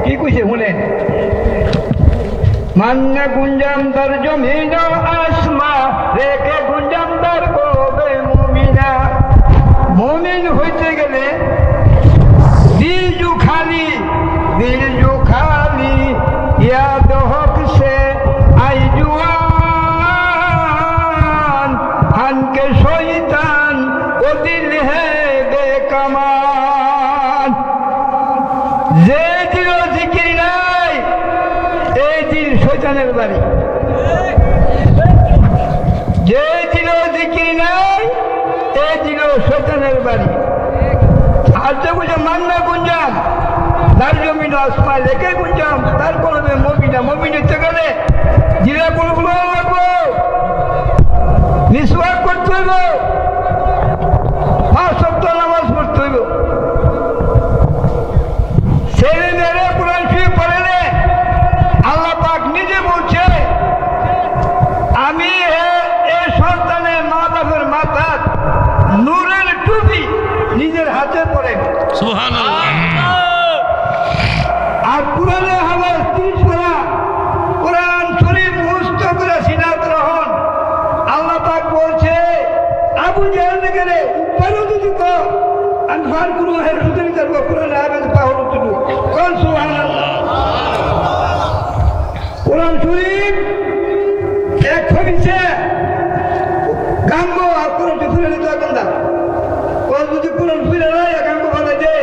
কি কইছে শুনেন। মান্না গুঞ্জাম তার জমিন আসমা রেখে গুঞ্জাম তার কবে মুমিনা। মুমিন হইতে গেলে দিল জু খালি ইয়াদ হক সে আই জুয়ান হান কে শয়তান ও দিল হে বেকমান। যে দিল জিকির নাই এই দিল শয়তানের বাড়ি। যে দিল জিকির নাই এই দিল শয়তানের বাড়ি। আর যে বুঝে মান্না গুঞ্জাম তার জমিন আসমান লেখে গুঞ্জাম তার কলমে মমিনা। মমিন হতে গেলে জিরা গুলো লাগবো, মিসওয়াক করতে হইব, 5 ওয়াক্ত নামাজ পড়তে হইব। ছেলে মেয়েরা কোরআন শরীফ পড়ে আল্লাহ পাক নিজে বলছে আমি এই সন্তানের মা বাপের মাথার নূরের টুপি নিজের হাতে পড়ে। সুবহানাল্লাহ। আর কোরআনে হাদিস 30 পারা কোরআন শরীফ মুখস্থ করে সিনাত গ্রহণ। আল্লাহ পাক বলছে আবু জাহেল গেলে উপরে যদি তো আনফার কোন হের সুতরি করব কোরআনে হাদিস পাহল তুলু কোন সুবহানাল্লাহ। কোরআন শরীফ এক হইছে গাঙ্গো আর কোরআন ফিরে নিতে গন্দা কোন যদি কোরআন ফিরে না গাঙ্গো ভালো দে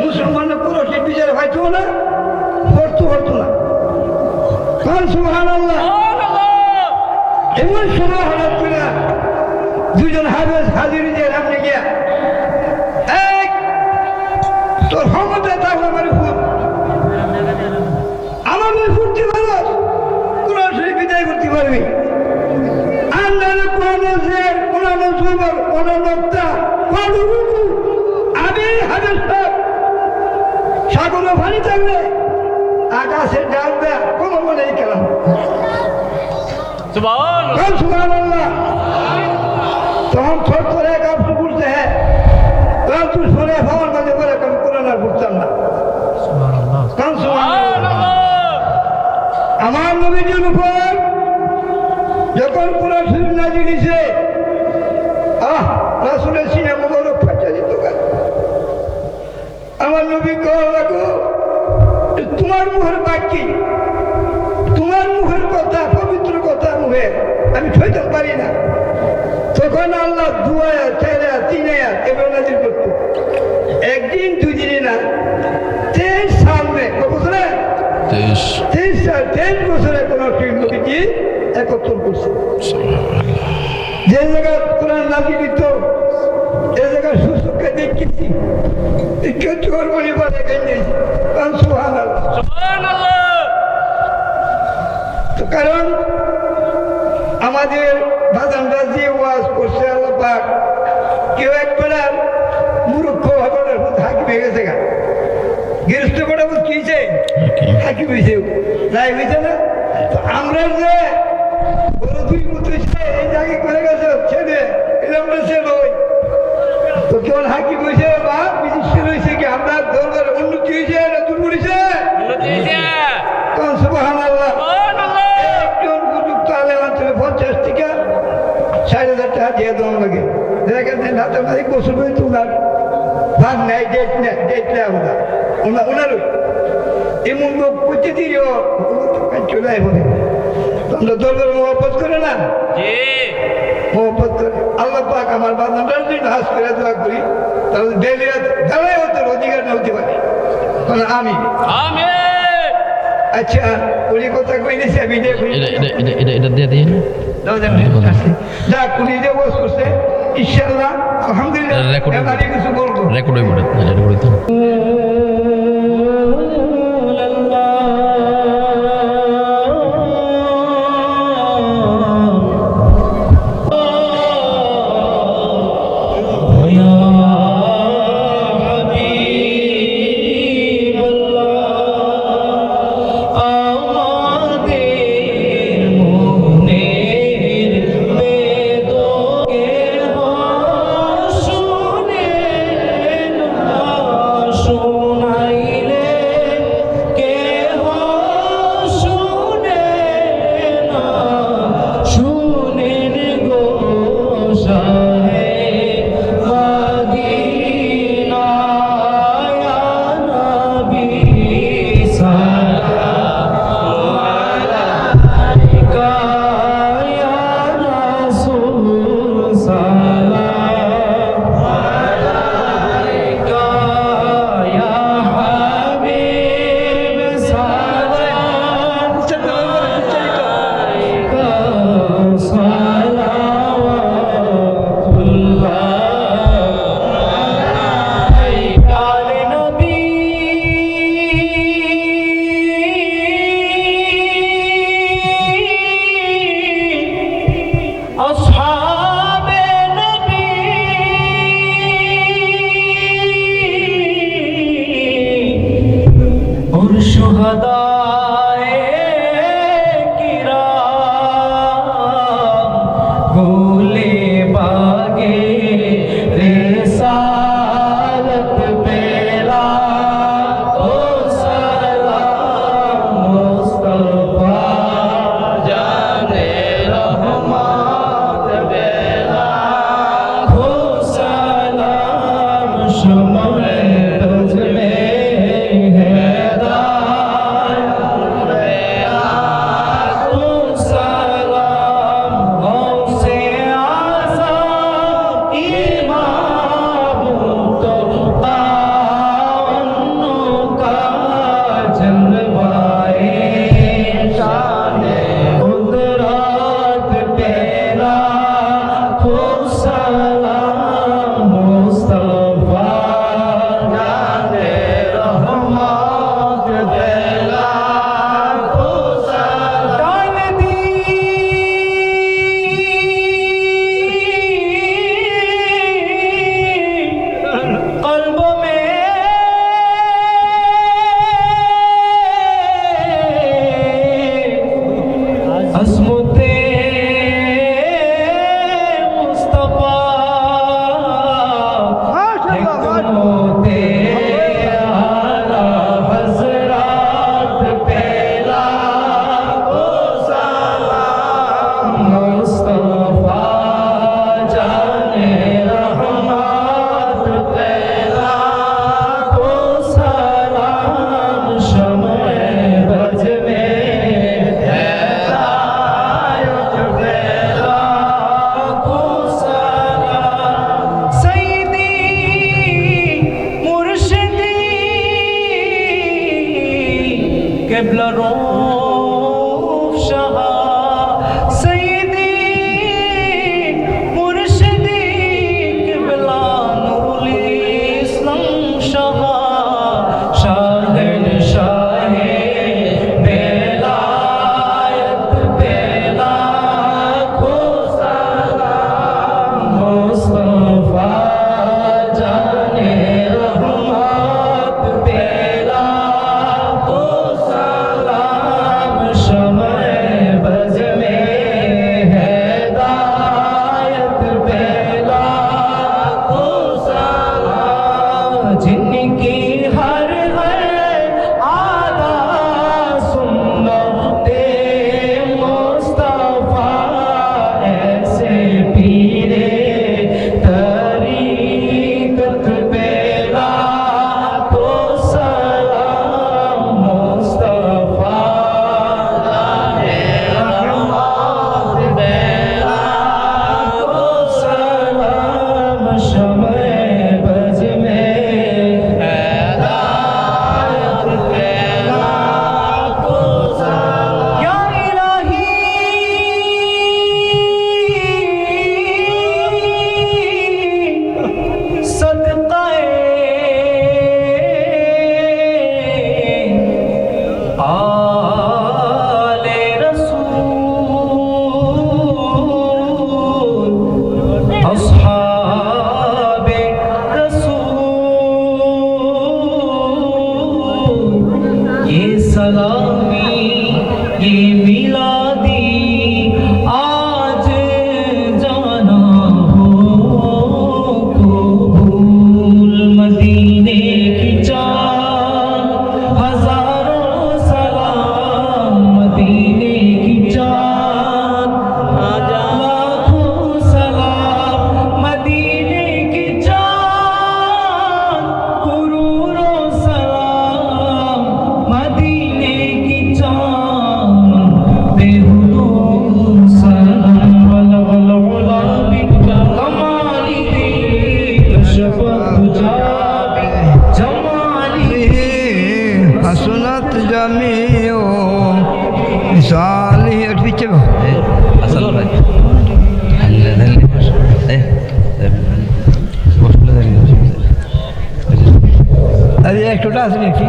মুসলমানের কোরআন শরীফ বিচারে হয়তো না পড়তো না। কোন সুবহানাল্লাহ। এমন সময় হঠাৎ করে দুজন হাফেজ হাজির যে সামনে গিয়া এক তোর ক্ষমতা থাকলে আমার ফুট আমাদের ফুটতে পারো কোরআন শরীফ বিদায় করতে পারবি। আর নাহলে কোরআন সুবর কোন বক্তা কোন রুকু আমি হাফেজ সাগরে পানি থাকলে আকাশে ডাল দেয়া কোনো মনে কেলাম সুবহানাল্লাহ। তখন ছোট করে এক আপনি বুঝতে হ্যাঁ তখন তুই শোনে ভাবার মাঝে করে কারণ কোরআন আর বুঝতাম না। আমার নবীজির উপর যখন কোরআন শরীফ নাজিল হইছে রাসূলের সিনা মোবারক ফাটা যেত। আমার নবী কল লাগো তোমার মুখের বাক্যি তোমার মুখের কথা পবিত্র কথা মুখে আমি সইতে পারি না। তখন আল্লাহ 2 আয়াত 4 আয়াত 3 আয়াত এগুলো নাজিল করতো। একদিন দুদিনে না 23 সাল মে বছরে 23 বছরে কোন নবীজি 71 করছে। যে জায়গা কোরআন নাজিল হইতো এই জায়গা সুসুখকে দেখেছি চোর বলি বলে গেছি। কারণ আমাদের বাজানরা যে ওয়াজ করছে আল্লাহ পাক কেউ একবার মূর্খ ভাবে হাকি হয়ে গেছে গা গৃহস্থ কটা কিছে হাকি হয়েছে নাই হয়েছে না। আমরা যে বড় 2 মতো এই জায়গায় করে গেছে ছেলে এরকম ছেলে ওই তো কেমন হাকি বইছে বা বিশিষ্ট রয়েছে কি আমরা দরবার উন্নতি হয়েছে না দুর্বল হয়েছে। সুবহানাল্লাহ। একজন উপযুক্ত আলেম অঞ্চলে 50 থেকে 60,000 টাকা দিয়ে দেওয়া লাগে। দেখেন হাতে মাঝে গোসল করে তোলার ভাগ নাই ডেট নেই ওনারই এমন লোক প্রতিদিনও চলে আয় বলে আমরা দরবার মহব্বত করে না মহব্বত করে। আল্লাহ পাক আমার বান্দাটার জন্য হাস করে দোয়া করি তাহলে বেলায় হতে অধিকার না হতে পারে আমি। আচ্ছা উনি কথা কই দিয়েছে আমি যাক উনি যে বস করছে ইনশাআল্লাহ আলহামদুলিল্লাহ কিছু বলবো রেকর্ড সোনা शम्मे बज़ में একটুটা আছে নাকি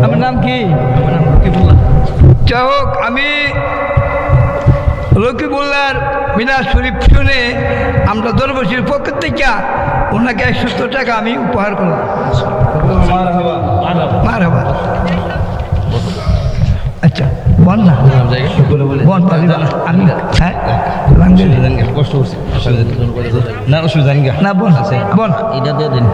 আমার নাম কি যাই হোক আমি রকিবুল্লাহর মিলাদ শরীফ শুনে আমরা দরবশীর পক্ষ থেকে ওনাকে 170 টাকা আমি উপহার করলাম। মারহাবা। আচ্ছা বল না বল আমি হ্যাঁ কষ্ট করছি না বল বল এটা দিয়ে দিন।